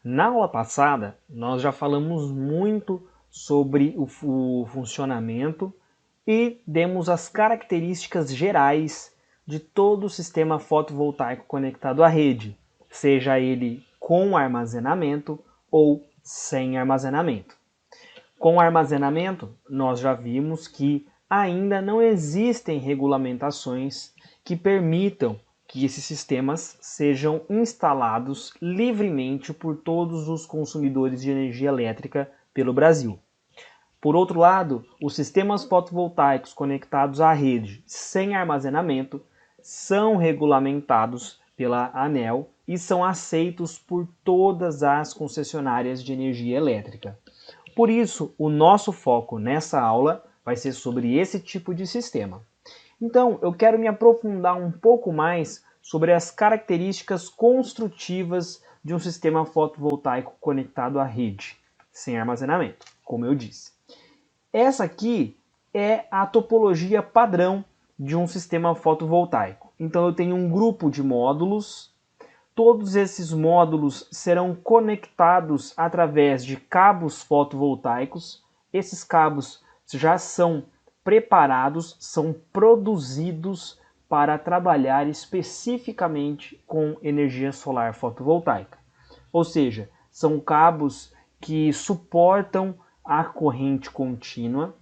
Na aula passada, nós já falamos muito sobre o funcionamento e demos as características gerais de todo o sistema fotovoltaico conectado à rede, seja ele com armazenamento ou sem armazenamento. Com armazenamento, nós já vimos que ainda não existem regulamentações que permitam que esses sistemas sejam instalados livremente por todos os consumidores de energia elétrica pelo Brasil. Por outro lado, os sistemas fotovoltaicos conectados à rede sem armazenamento são regulamentados pela ANEEL e são aceitos por todas as concessionárias de energia elétrica. Por isso, o nosso foco nessa aula vai ser sobre esse tipo de sistema. Então, eu quero me aprofundar um pouco mais sobre as características construtivas de um sistema fotovoltaico conectado à rede, sem armazenamento, como eu disse. Essa aqui é a topologia padrão de um sistema fotovoltaico. Então, eu tenho um grupo de módulos. Todos esses módulos serão conectados através de cabos fotovoltaicos. Esses cabos já são preparados, são produzidos para trabalhar especificamente com energia solar fotovoltaica. Ou seja, são cabos que suportam a corrente contínua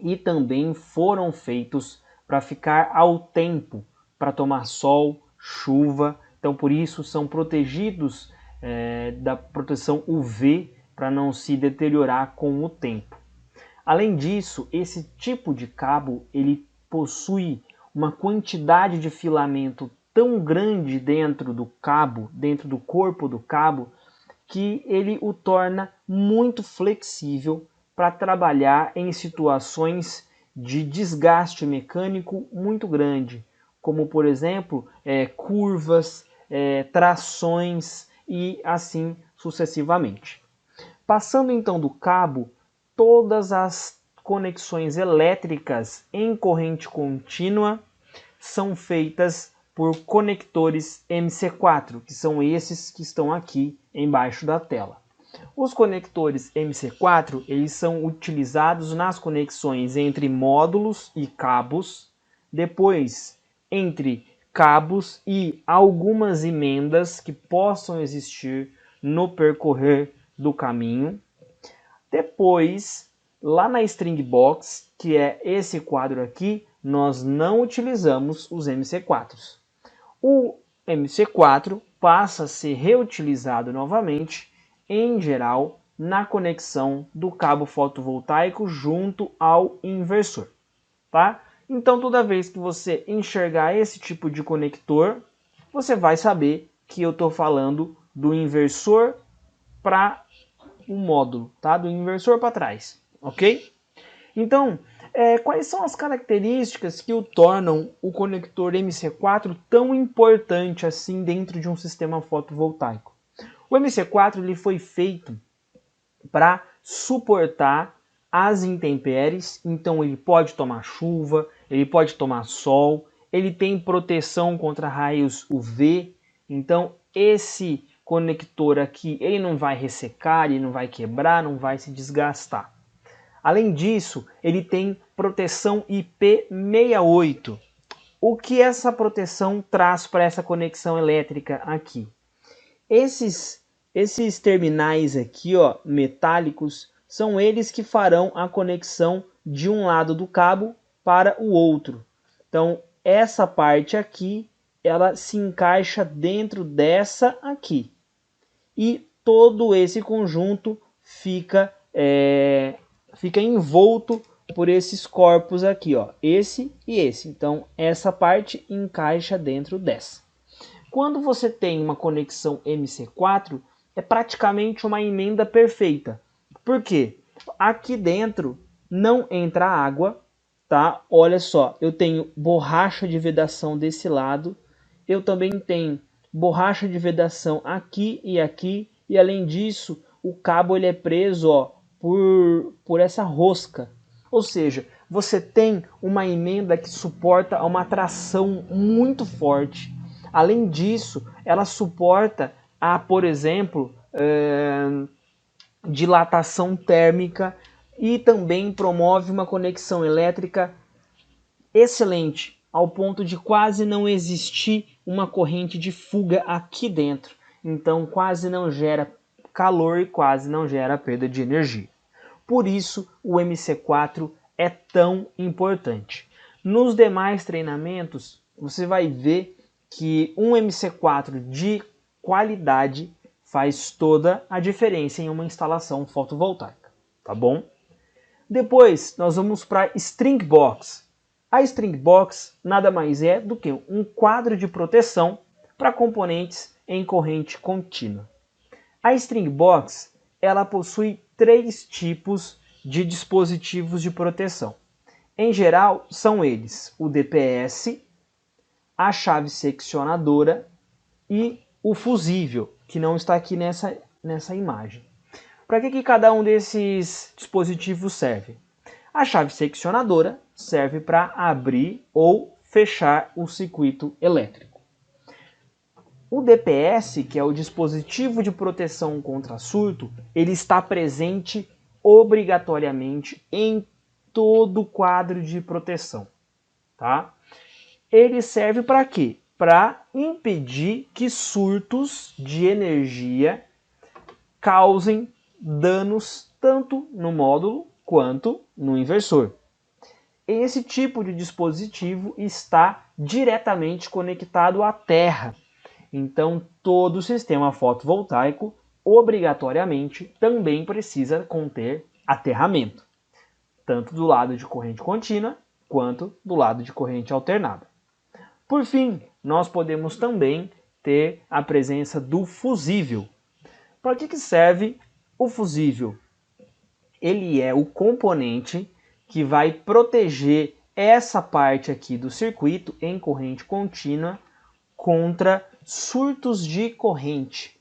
e também foram feitos para ficar ao tempo, para tomar sol, chuva. Então, por isso, são protegidos da proteção UV para não se deteriorar com o tempo. Além disso, esse tipo de cabo ele possui uma quantidade de filamento tão grande dentro do cabo, dentro do corpo do cabo, que ele o torna muito flexível para trabalhar em situações de desgaste mecânico muito grande, como por exemplo curvas, trações e assim sucessivamente. Passando então do cabo, todas as conexões elétricas em corrente contínua são feitas por conectores MC4, que são esses que estão aqui embaixo da tela. Os conectores MC4 eles são utilizados nas conexões entre módulos e cabos, depois entre cabos e algumas emendas que possam existir no percorrer do caminho. Depois, lá na string box, que é esse quadro aqui, nós não utilizamos os MC4s. O MC4 passa a ser reutilizado novamente, em geral, na conexão do cabo fotovoltaico junto ao inversor, tá? Então, toda vez que você enxergar esse tipo de conector, você vai saber que eu estou falando do inversor para o módulo, tá? Do inversor para trás, ok? Então, quais são as características que o tornam o conector MC4 tão importante assim dentro de um sistema fotovoltaico? O MC4 ele foi feito para suportar as intempéries, então ele pode tomar chuva, ele pode tomar sol, ele tem proteção contra raios UV, então esse conector aqui ele não vai ressecar, ele não vai quebrar, não vai se desgastar. Além disso, ele tem proteção IP68. O que essa proteção traz para essa conexão elétrica aqui? Esses terminais aqui, ó, metálicos, são eles que farão a conexão de um lado do cabo para o outro. Então, essa parte aqui, ela se encaixa dentro dessa aqui. E todo esse conjunto fica envolto por esses corpos aqui, ó, esse e esse. Então, essa parte encaixa dentro dessa. Quando você tem uma conexão MC4, é praticamente uma emenda perfeita. Por quê? Aqui dentro não entra água, tá? Olha só, eu tenho borracha de vedação desse lado, eu também tenho borracha de vedação aqui, e além disso, o cabo ele é preso, ó, por essa rosca. Ou seja, você tem uma emenda que suporta uma tração muito forte. Além disso, ela suporta a, por exemplo, dilatação térmica e também promove uma conexão elétrica excelente, ao ponto de quase não existir uma corrente de fuga aqui dentro. Então quase não gera calor e quase não gera perda de energia. Por isso o MC4 é tão importante. Nos demais treinamentos, você vai ver que um MC4 de qualidade faz toda a diferença em uma instalação fotovoltaica, tá bom? Depois nós vamos para a String Box. A String Box nada mais é do que um quadro de proteção para componentes em corrente contínua. A String Box ela possui 3 tipos de dispositivos de proteção. Em geral, são eles o DPS, a chave seccionadora e o fusível, que não está aqui nessa imagem. Para que cada um desses dispositivos serve? A chave seccionadora serve para abrir ou fechar o circuito elétrico. O DPS, que é o dispositivo de proteção contra surto, ele está presente obrigatoriamente em todo o quadro de proteção, tá? Ele serve para quê? Para impedir que surtos de energia causem danos tanto no módulo quanto no inversor. Esse tipo de dispositivo está diretamente conectado à terra. Então, todo o sistema fotovoltaico obrigatoriamente também precisa conter aterramento, tanto do lado de corrente contínua quanto do lado de corrente alternada. Por fim, nós podemos também ter a presença do fusível. Para que serve o fusível? Ele é o componente que vai proteger essa parte aqui do circuito em corrente contínua contra surtos de corrente.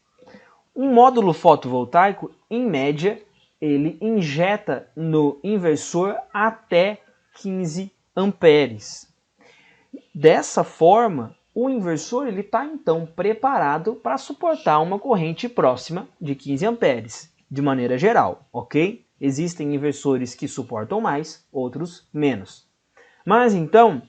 Um módulo fotovoltaico, em média, ele injeta no inversor até 15 amperes. Dessa forma, o inversor está então preparado para suportar uma corrente próxima de 15 amperes, de maneira geral, ok? Existem inversores que suportam mais, outros menos. Mas então,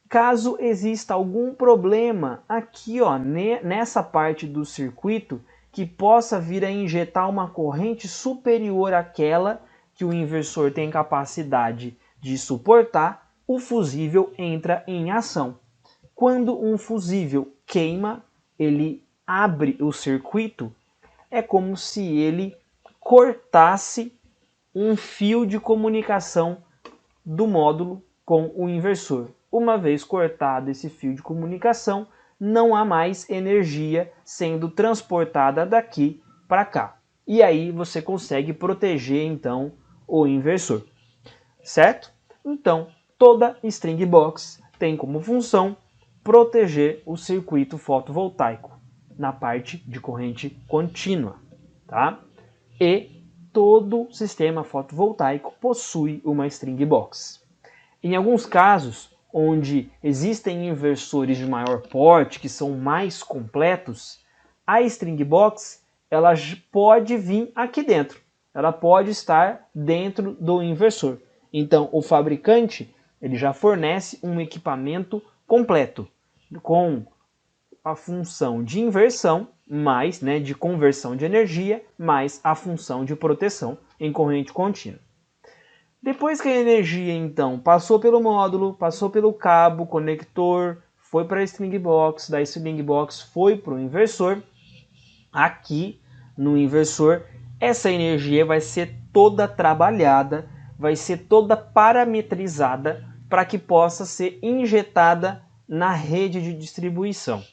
caso exista algum problema aqui, ó, nessa parte do circuito, que possa vir a injetar uma corrente superior àquela que o inversor tem capacidade de suportar, o fusível entra em ação. Quando um fusível queima, ele abre o circuito, é como se ele cortasse um fio de comunicação do módulo com o inversor. Uma vez cortado esse fio de comunicação, não há mais energia sendo transportada daqui para cá. E aí você consegue proteger então o inversor, certo? Então, toda string box tem como função proteger o circuito fotovoltaico na parte de corrente contínua, tá? E todo sistema fotovoltaico possui uma string box. Em alguns casos, onde existem inversores de maior porte, que são mais completos, a string box ela pode vir aqui dentro. Ela pode estar dentro do inversor. Então, o fabricante ele já fornece um equipamento completo, com a função de inversão, mais, de conversão de energia, mais a função de proteção em corrente contínua. Depois que a energia, então, passou pelo módulo, passou pelo cabo, conector, foi para a string box, da string box foi para o inversor, aqui no inversor, essa energia vai ser toda trabalhada, vai ser toda parametrizada para que possa ser injetada na rede de distribuição.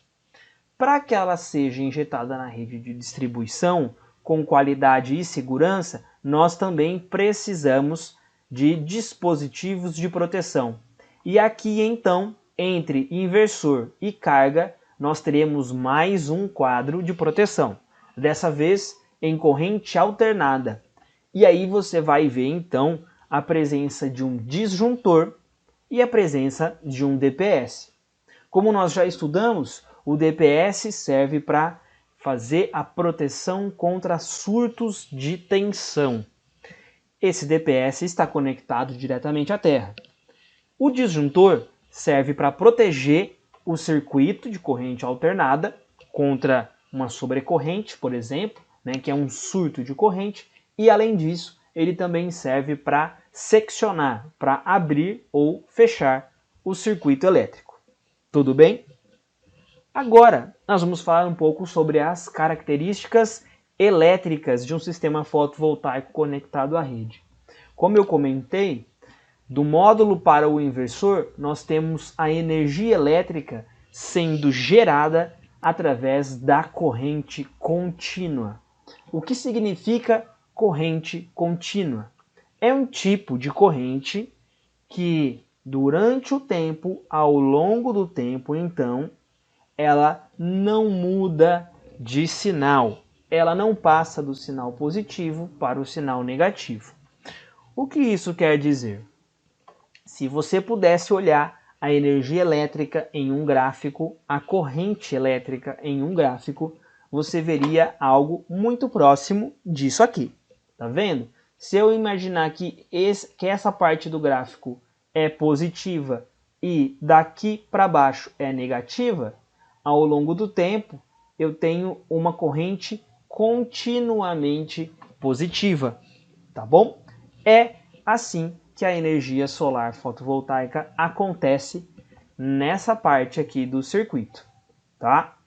Para que ela seja injetada na rede de distribuição com qualidade e segurança, nós também precisamos de dispositivos de proteção. E aqui então, entre inversor e carga, nós teremos mais um quadro de proteção, dessa vez em corrente alternada. E aí você vai ver então a presença de um disjuntor e a presença de um DPS. Como nós já estudamos, o DPS serve para fazer a proteção contra surtos de tensão. Esse DPS está conectado diretamente à Terra. O disjuntor serve para proteger o circuito de corrente alternada contra uma sobrecorrente, por exemplo, né, que é um surto de corrente, e além disso, ele também serve para seccionar, para abrir ou fechar o circuito elétrico. Tudo bem? Agora, nós vamos falar um pouco sobre as características elétricas de um sistema fotovoltaico conectado à rede. Como eu comentei, do módulo para o inversor, nós temos a energia elétrica sendo gerada através da corrente contínua. O que significa corrente contínua? É um tipo de corrente que, durante o tempo, ao longo do tempo, então, ela não muda de sinal. Ela não passa do sinal positivo para o sinal negativo. O que isso quer dizer? Se você pudesse olhar a energia elétrica em um gráfico, a corrente elétrica em um gráfico, você veria algo muito próximo disso aqui. Tá vendo? Se eu imaginar que essa parte do gráfico é positiva e daqui para baixo é negativa, ao longo do tempo eu tenho uma corrente continuamente positiva. Tá bom? É assim que a energia solar fotovoltaica acontece nessa parte aqui do circuito, tá?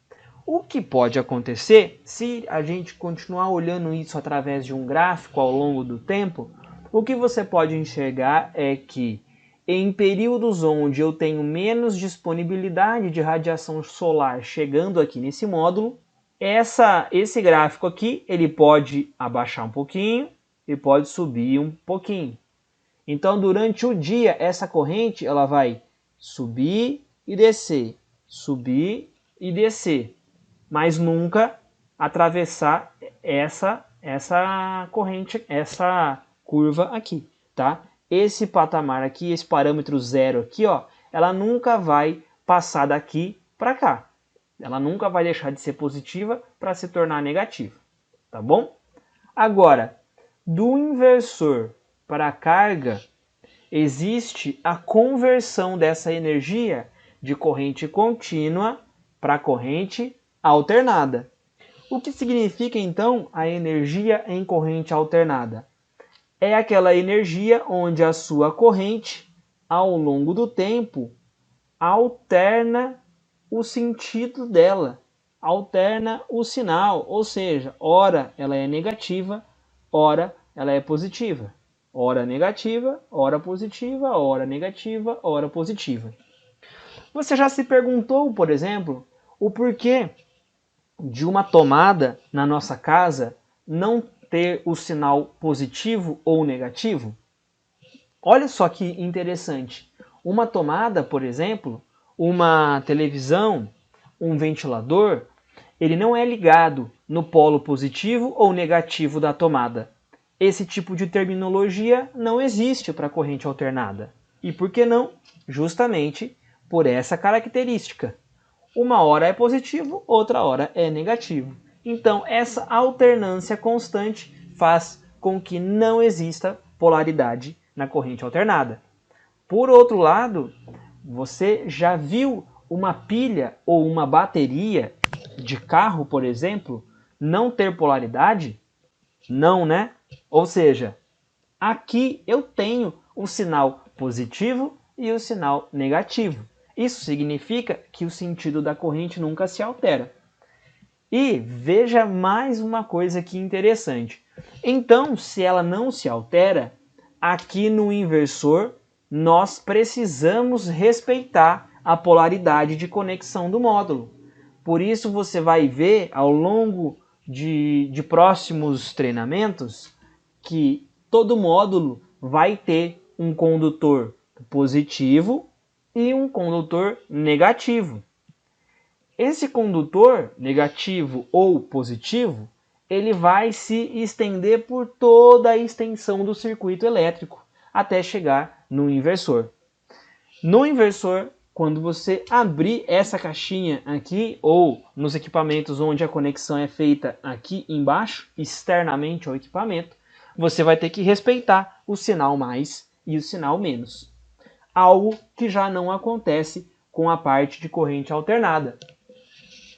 O que pode acontecer se a gente continuar olhando isso através de um gráfico ao longo do tempo, o que você pode enxergar é que em períodos onde eu tenho menos disponibilidade de radiação solar chegando aqui nesse módulo, esse gráfico aqui ele pode abaixar um pouquinho e pode subir um pouquinho. Então, durante o dia, essa corrente ela vai subir e descer, mas nunca atravessar essa corrente, essa curva aqui, tá? Esse patamar aqui, esse parâmetro zero aqui, ó, ela nunca vai passar daqui para cá. Ela nunca vai deixar de ser positiva para se tornar negativa, tá bom? Agora, do inversor para a carga, existe a conversão dessa energia de corrente contínua para corrente alternada. O que significa, então, a energia em corrente alternada? É aquela energia onde a sua corrente, ao longo do tempo, alterna o sentido dela, alterna o sinal, ou seja, ora ela é negativa, ora ela é positiva. Ora negativa, ora positiva, ora negativa, ora positiva. Você já se perguntou, por exemplo, o porquê de uma tomada na nossa casa não ter o sinal positivo ou negativo? Olha só que interessante. Uma tomada, por exemplo, uma televisão, um ventilador, ele não é ligado no polo positivo ou negativo da tomada. Esse tipo de terminologia não existe para a corrente alternada. E por que não? Justamente por essa característica. Uma hora é positivo, outra hora é negativo. Então, essa alternância constante faz com que não exista polaridade na corrente alternada. Por outro lado, você já viu uma pilha ou uma bateria de carro, por exemplo, não ter polaridade? Não, né? Ou seja, aqui eu tenho o sinal positivo e o sinal negativo. Isso significa que o sentido da corrente nunca se altera. E veja mais uma coisa que interessante. Então, se ela não se altera, aqui no inversor nós precisamos respeitar a polaridade de conexão do módulo. Por isso você vai ver ao longo de próximos treinamentos que todo módulo vai ter um condutor positivo e um condutor negativo. Esse condutor negativo ou positivo, ele vai se estender por toda a extensão do circuito elétrico até chegar no inversor. No inversor, quando você abrir essa caixinha aqui, ou nos equipamentos onde a conexão é feita aqui embaixo, externamente ao equipamento, você vai ter que respeitar o sinal mais e o sinal menos. Algo que já não acontece com a parte de corrente alternada,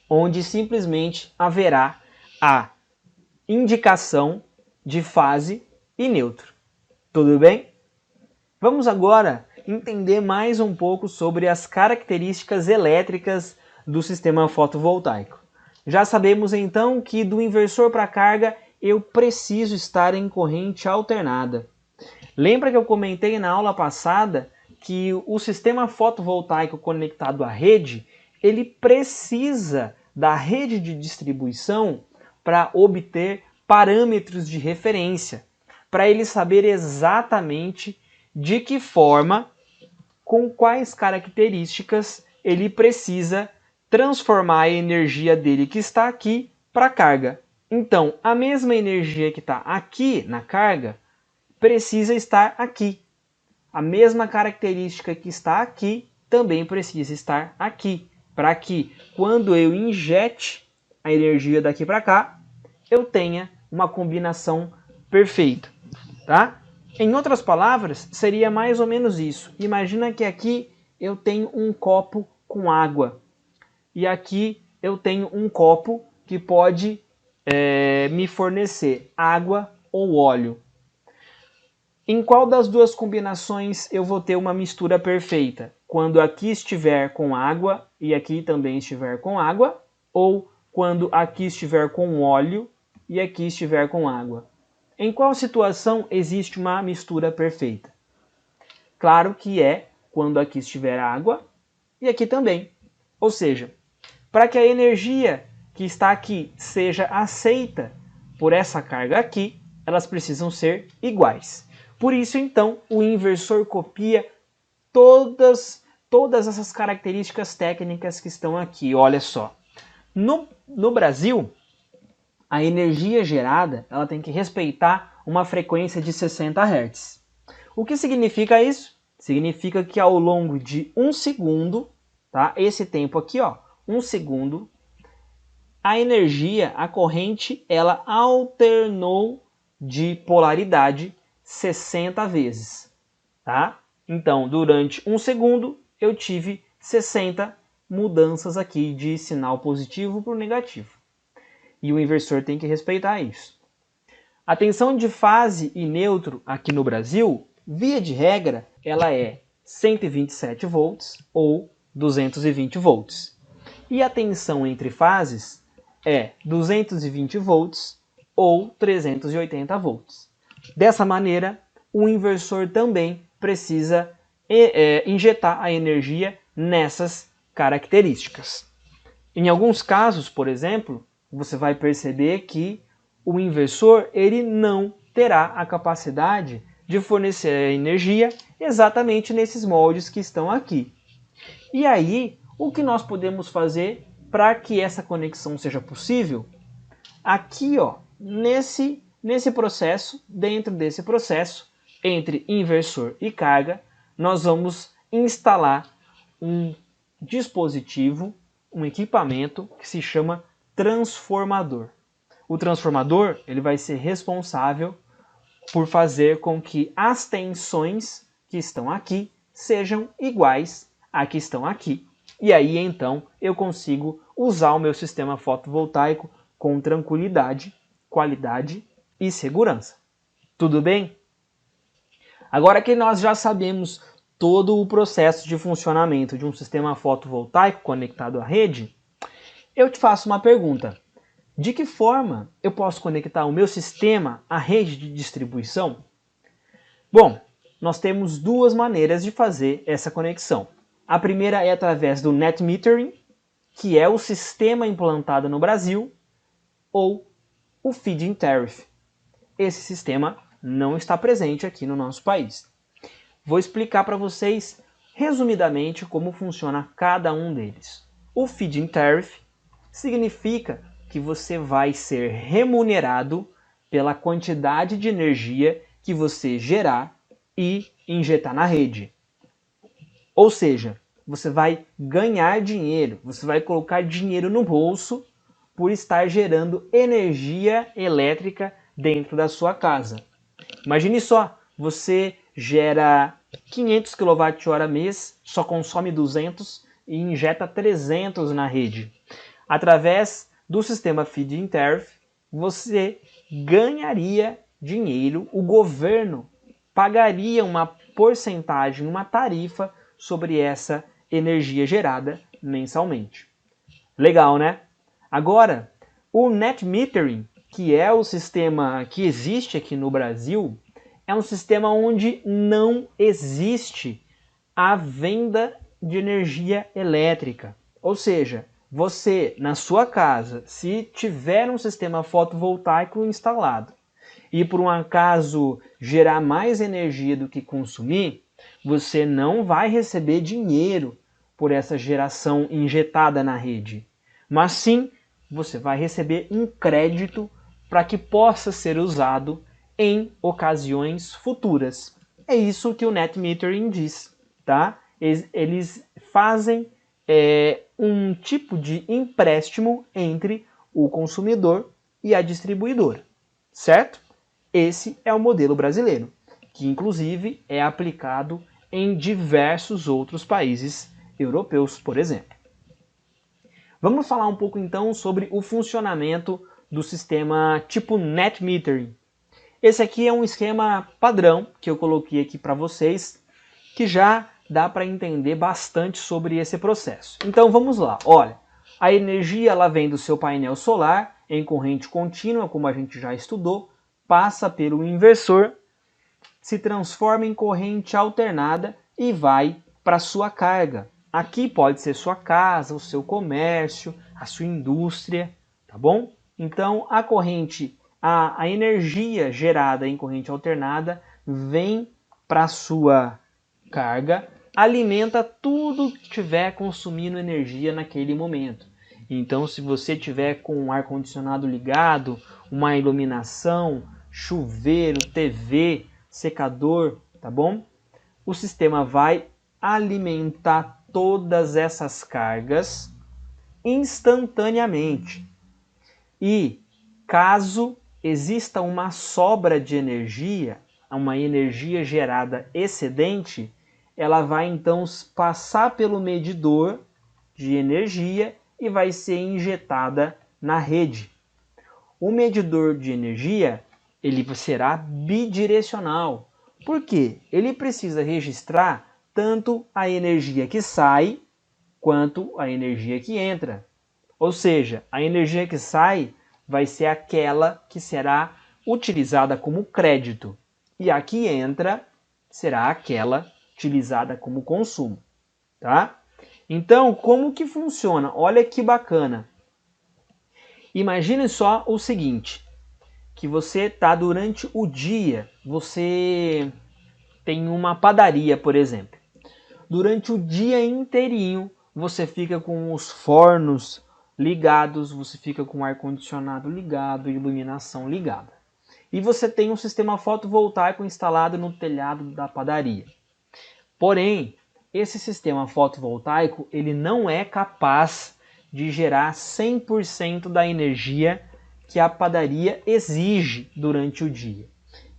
onde simplesmente haverá a indicação de fase e neutro. Tudo bem? Vamos agora entender mais um pouco sobre as características elétricas do sistema fotovoltaico. Já sabemos então que do inversor para carga eu preciso estar em corrente alternada. Lembra que eu comentei na aula passada que o sistema fotovoltaico conectado à rede, ele precisa da rede de distribuição para obter parâmetros de referência, para ele saber exatamente de que forma, com quais características ele precisa transformar a energia dele que está aqui para a carga. Então, a mesma energia que está aqui na carga precisa estar aqui. A mesma característica que está aqui também precisa estar aqui, para que quando eu injete a energia daqui para cá, eu tenha uma combinação perfeita, tá? Em outras palavras, seria mais ou menos isso. Imagina que aqui eu tenho um copo com água e aqui eu tenho um copo que pode me fornecer água ou óleo. Em qual das duas combinações eu vou ter uma mistura perfeita? Quando aqui estiver com água e aqui também estiver com água, ou quando aqui estiver com óleo e aqui estiver com água? Em qual situação existe uma mistura perfeita? Claro que é quando aqui estiver água e aqui também. Ou seja, para que a energia que está aqui seja aceita por essa carga aqui, elas precisam ser iguais. Por isso, então, o inversor copia todas essas características técnicas que estão aqui. Olha só. No Brasil, a energia gerada ela tem que respeitar uma frequência de 60 Hz. O que significa isso? Significa que ao longo de 1 segundo, tá? Esse tempo aqui, ó, 1 segundo, a energia, a corrente, ela alternou de polaridade 60 vezes, tá? Então, durante 1 segundo, eu tive 60 mudanças aqui de sinal positivo para o negativo. E o inversor tem que respeitar isso. A tensão de fase e neutro aqui no Brasil, via de regra, ela é 127 volts ou 220 volts. E a tensão entre fases é 220 volts ou 380 volts. Dessa maneira, o inversor também precisa injetar a energia nessas características. Em alguns casos, por exemplo, você vai perceber que o inversor ele não terá a capacidade de fornecer a energia exatamente nesses moldes que estão aqui. E aí, o que nós podemos fazer para que essa conexão seja possível? Aqui, ó, nesse processo, dentro desse processo, entre inversor e carga, nós vamos instalar um dispositivo, um equipamento que se chama transformador. O transformador ele vai ser responsável por fazer com que as tensões que estão aqui sejam iguais a que estão aqui. E aí então eu consigo usar o meu sistema fotovoltaico com tranquilidade, qualidade e segurança. Tudo bem? Agora que nós já sabemos todo o processo de funcionamento de um sistema fotovoltaico conectado à rede, eu te faço uma pergunta. De que forma eu posso conectar o meu sistema à rede de distribuição? Bom, nós temos duas maneiras de fazer essa conexão. A primeira é através do net metering, que é o sistema implantado no Brasil, ou o feed-in tariff. Esse sistema não está presente aqui no nosso país. Vou explicar para vocês resumidamente como funciona cada um deles. O feed-in tariff significa que você vai ser remunerado pela quantidade de energia que você gerar e injetar na rede. Ou seja, você vai ganhar dinheiro, você vai colocar dinheiro no bolso por estar gerando energia elétrica dentro da sua casa. Imagine só, você gera 500 kWh mês, só consome 200 e injeta 300 na rede. Através do sistema Feed-in Tariff, você ganharia dinheiro, o governo pagaria uma porcentagem, uma tarifa sobre essa energia gerada mensalmente. Legal, né? Agora, o net metering, que é o sistema que existe aqui no Brasil, é um sistema onde não existe a venda de energia elétrica. Ou seja, você, na sua casa, se tiver um sistema fotovoltaico instalado e por um acaso gerar mais energia do que consumir, você não vai receber dinheiro por essa geração injetada na rede, mas sim você vai receber um crédito para que possa ser usado em ocasiões futuras. É isso que o net metering diz, tá? Eles fazem um tipo de empréstimo entre o consumidor e a distribuidora, certo? Esse é o modelo brasileiro, que inclusive é aplicado em diversos outros países europeus, por exemplo. Vamos falar um pouco então sobre o funcionamento do sistema tipo net metering. Esse aqui é um esquema padrão que eu coloquei aqui para vocês, que já dá para entender bastante sobre esse processo. Então vamos lá, olha, a energia ela vem do seu painel solar em corrente contínua, como a gente já estudou, passa pelo inversor, se transforma em corrente alternada e vai para sua carga. Aqui pode ser sua casa, o seu comércio, a sua indústria, tá bom? Então a corrente, a energia gerada em corrente alternada vem para sua carga, alimenta tudo que estiver consumindo energia naquele momento. Então se você tiver com um ar-condicionado ligado, uma iluminação, chuveiro, TV, secador, tá bom? O sistema vai alimentar todas essas cargas instantaneamente. E caso exista uma sobra de energia, uma energia gerada excedente, ela vai então passar pelo medidor de energia e vai ser injetada na rede. O medidor de energia ele será bidirecional. Por quê? Ele precisa registrar tanto a energia que sai quanto a energia que entra. Ou seja, a energia que sai vai ser aquela que será utilizada como crédito. E a que entra será aquela utilizada como consumo. Tá? Então, como que funciona? Olha que bacana. Imagine só o seguinte, que você está durante o dia, você tem uma padaria, por exemplo. Durante o dia inteirinho, você fica com os fornos ligados, você fica com o ar-condicionado ligado, iluminação ligada. E você tem um sistema fotovoltaico instalado no telhado da padaria. Porém, esse sistema fotovoltaico ele não é capaz de gerar 100% da energia que a padaria exige durante o dia.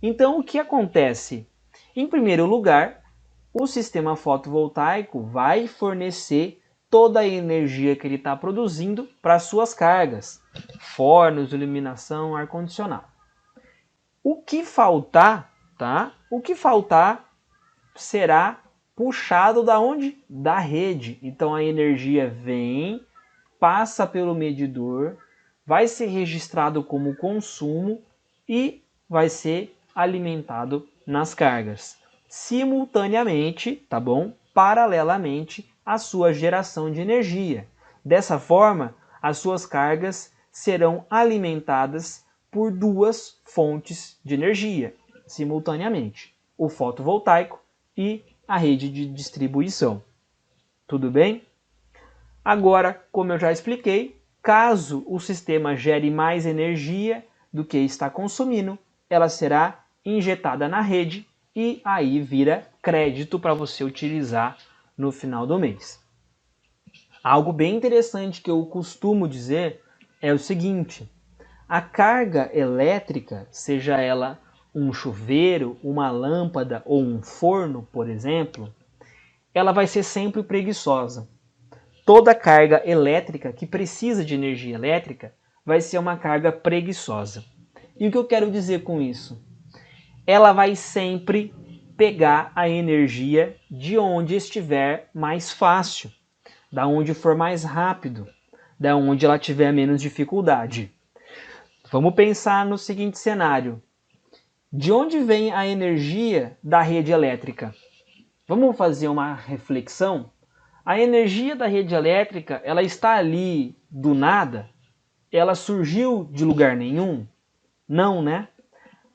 Então, o que acontece? Em primeiro lugar, o sistema fotovoltaico vai fornecer toda a energia que ele está produzindo para suas cargas, fornos, iluminação, ar-condicionado. O que faltar, tá? O que faltar será puxado da onde? Da rede. Então a energia vem, passa pelo medidor, vai ser registrado como consumo e vai ser alimentado nas cargas, simultaneamente, tá bom? Paralelamente à sua geração de energia. Dessa forma, as suas cargas serão alimentadas por duas fontes de energia, simultaneamente, o fotovoltaico e a rede de distribuição. Tudo bem? Agora, como eu já expliquei, caso o sistema gere mais energia do que está consumindo, ela será injetada na rede e aí vira crédito para você utilizar no final do mês. Algo bem interessante que eu costumo dizer é o seguinte: a carga elétrica, seja ela um chuveiro, uma lâmpada ou um forno, por exemplo, ela vai ser sempre preguiçosa. Toda carga elétrica que precisa de energia elétrica vai ser uma carga preguiçosa. E o que eu quero dizer com isso? Ela vai sempre pegar a energia de onde estiver mais fácil, da onde for mais rápido, da onde ela tiver menos dificuldade. Vamos pensar no seguinte cenário: de onde vem a energia da rede elétrica? Vamos fazer uma reflexão? A energia da rede elétrica, ela está ali do nada? Ela surgiu de lugar nenhum? Não, né?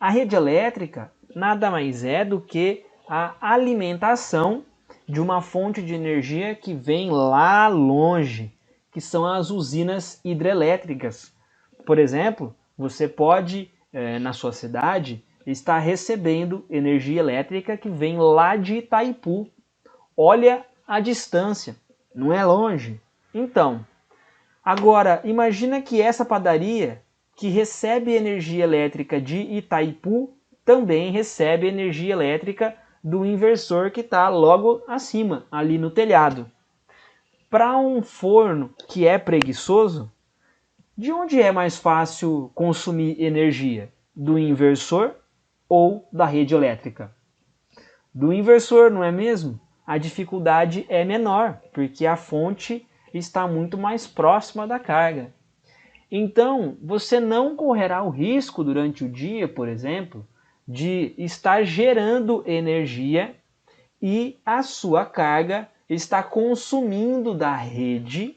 A rede elétrica nada mais é do que a alimentação de uma fonte de energia que vem lá longe, que são as usinas hidrelétricas. Por exemplo, você pode, na sua cidade, estar recebendo energia elétrica que vem lá de Itaipu. Olha a distância, não é longe. Então, agora imagina que essa padaria que recebe energia elétrica de Itaipu também recebe energia elétrica do inversor que está logo acima, ali no telhado. Para um forno que é preguiçoso, de onde é mais fácil consumir energia? Do inversor ou da rede elétrica? Do inversor, não é mesmo? A dificuldade é menor, porque a fonte está muito mais próxima da carga. Então, você não correrá o risco durante o dia, por exemplo, de estar gerando energia e a sua carga está consumindo da rede,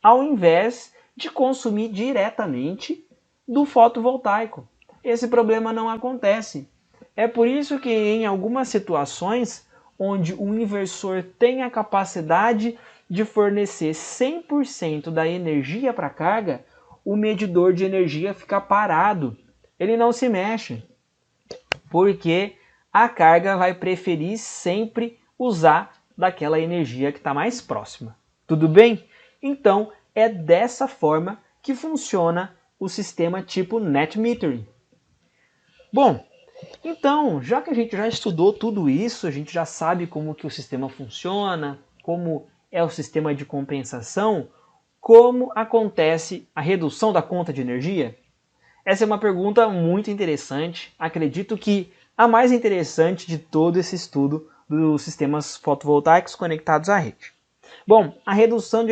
ao invés de consumir diretamente do fotovoltaico. Esse problema não acontece. É por isso que em algumas situações onde o inversor tem a capacidade de fornecer 100% da energia para a carga, o medidor de energia fica parado. Ele não se mexe, porque a carga vai preferir sempre usar daquela energia que está mais próxima. Tudo bem? Então, é dessa forma que funciona o sistema tipo net metering. Bom, então, já que a gente já estudou tudo isso, a gente já sabe como que o sistema funciona, como é o sistema de compensação, como acontece a redução da conta de energia? Essa é uma pergunta muito interessante, acredito que a mais interessante de todo esse estudo dos sistemas fotovoltaicos conectados à rede. Bom, a redução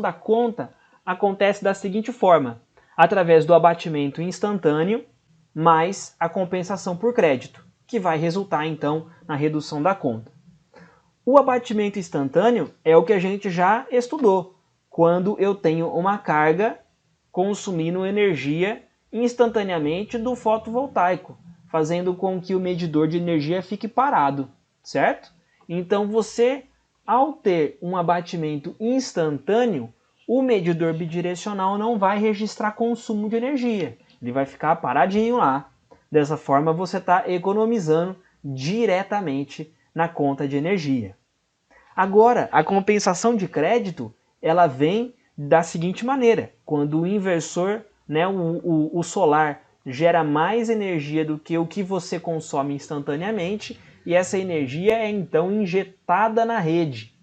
da conta acontece da seguinte forma: através do abatimento instantâneo mais a compensação por crédito, que vai resultar então na redução da conta. O abatimento instantâneo é o que a gente já estudou, quando eu tenho uma carga consumindo energia instantaneamente do fotovoltaico, fazendo com que o medidor de energia fique parado, certo? Então você, ao ter um abatimento instantâneo, o medidor bidirecional não vai registrar consumo de energia, ele vai ficar paradinho lá. Dessa forma você está economizando diretamente na conta de energia. Agora, a compensação de crédito, ela vem da seguinte maneira: quando o inversor, o solar, gera mais energia do que o que você consome instantaneamente, e essa energia é então injetada na rede.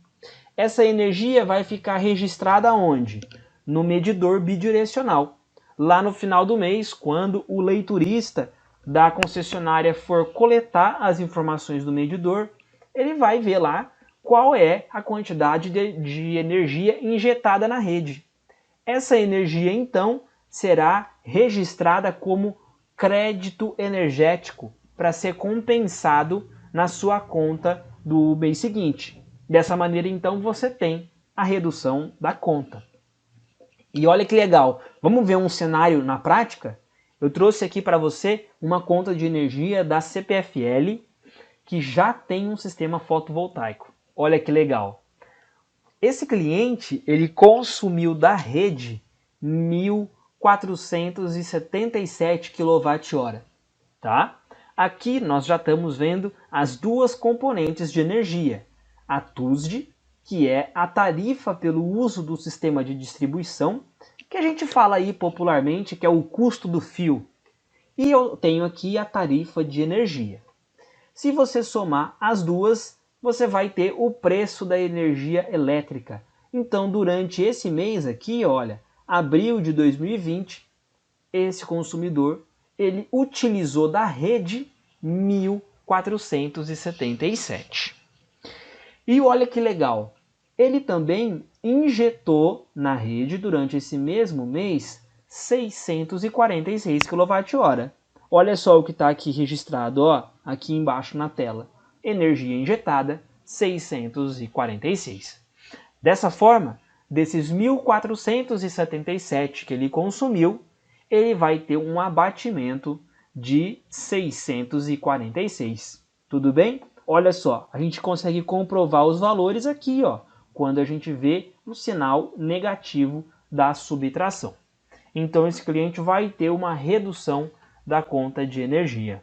Essa energia vai ficar registrada onde? No medidor bidirecional. Lá no final do mês, quando o leiturista da concessionária for coletar as informações do medidor, ele vai ver lá qual é a quantidade de energia injetada na rede. Essa energia, então, será registrada como crédito energético para ser compensado na sua conta do mês seguinte. Dessa maneira, então, você tem a redução da conta. E olha que legal, vamos ver um cenário na prática? Eu trouxe aqui para você uma conta de energia da CPFL que já tem um sistema fotovoltaico. Olha que legal. Esse cliente, ele consumiu da rede 1.477 kWh, tá? Aqui nós já estamos vendo as duas componentes de energia. a TUSD, que é a tarifa pelo uso do sistema de distribuição, que a gente fala aí popularmente que é o custo do fio. E eu tenho aqui a tarifa de energia. Se você somar as duas, você vai ter o preço da energia elétrica. Então, durante esse mês aqui, olha, abril de 2020, esse consumidor ele utilizou da rede 1.477. E olha que legal, ele também injetou na rede durante esse mesmo mês 646 kWh. Olha só o que está aqui registrado, ó, aqui embaixo na tela. Energia injetada, 646. Dessa forma, desses 1.477 que ele consumiu, ele vai ter um abatimento de 646. Tudo bem? Olha só, a gente consegue comprovar os valores aqui, ó, quando a gente vê o sinal negativo da subtração. Então esse cliente vai ter uma redução da conta de energia.